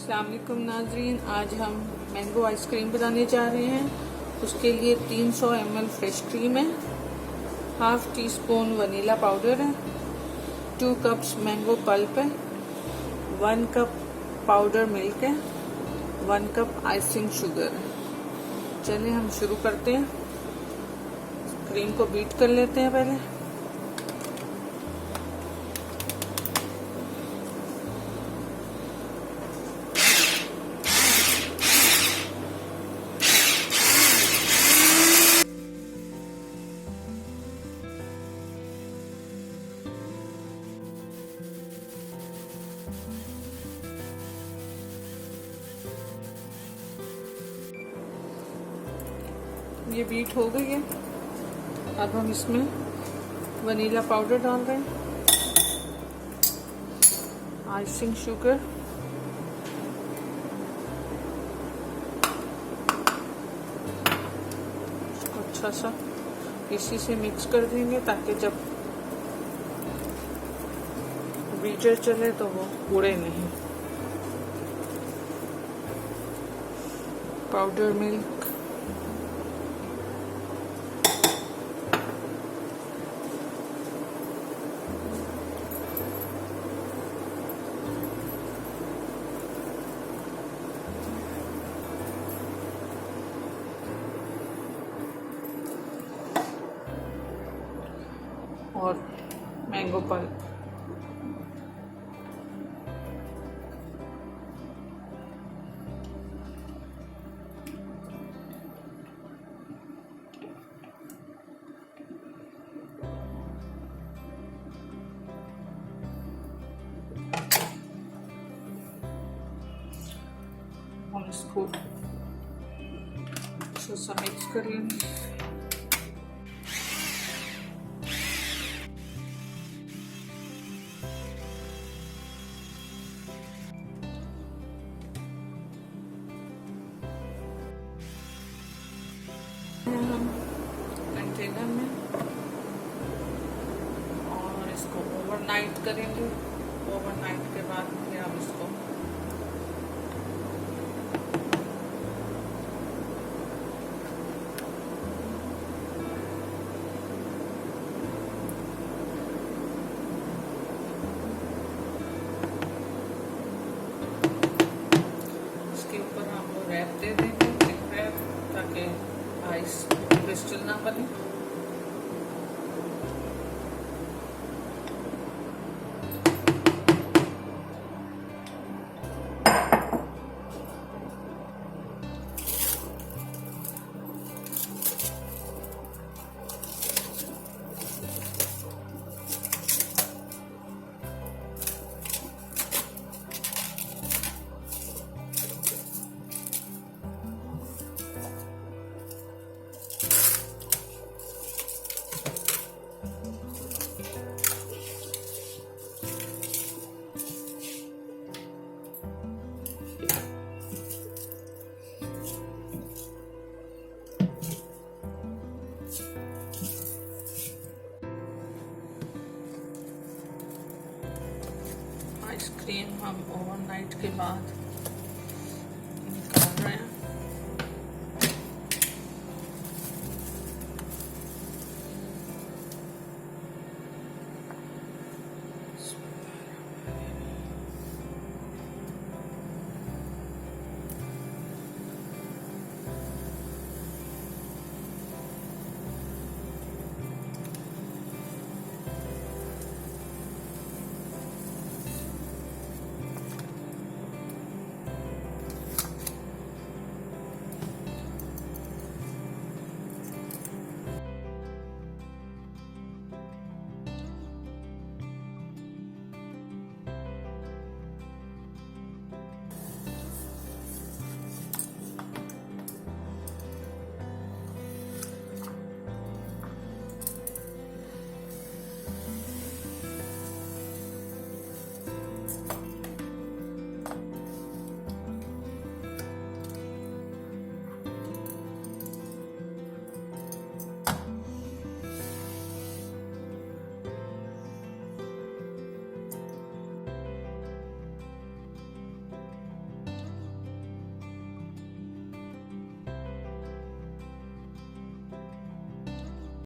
अस्सलाम वालेकुम नाज़रीन, आज हम मैंगो आइसक्रीम बनाने जा रहे हैं। उसके लिए 300 ml फ्रेश क्रीम है, half tea spoon vanilla powder है, 2 कप्स मैंगो पल्प है, 1 कप पाउडर मिल्क है, 1 कप आइसिंग शुगर है। चलिए हम शुरू करते हैं। क्रीम को बीट कर लेते हैं पहले। ये बीट हो गई है। अब हम इसमें वनीला पाउडर डाल रहे हैं, आइसिंग शुगर, इसको अच्छा सा इसी से मिक्स कर देंगे ताकि जब बीटर चले तो वो उड़े नहीं। पाउडर मिल्क, और मैंगो पल्प। हम इसको अच्छा सा मिक्स कर लेंगे। हम कंटेनर में और इसको ओवरनाइट करेंगे। ओवरनाइट के बाद फिर हम इसको इसके ऊपर हम वो रैप दे देंगे, रैप, ताकि आइस क्रिस्टल ना बने। आइसक्रीम हम ओवरनाइट के बाद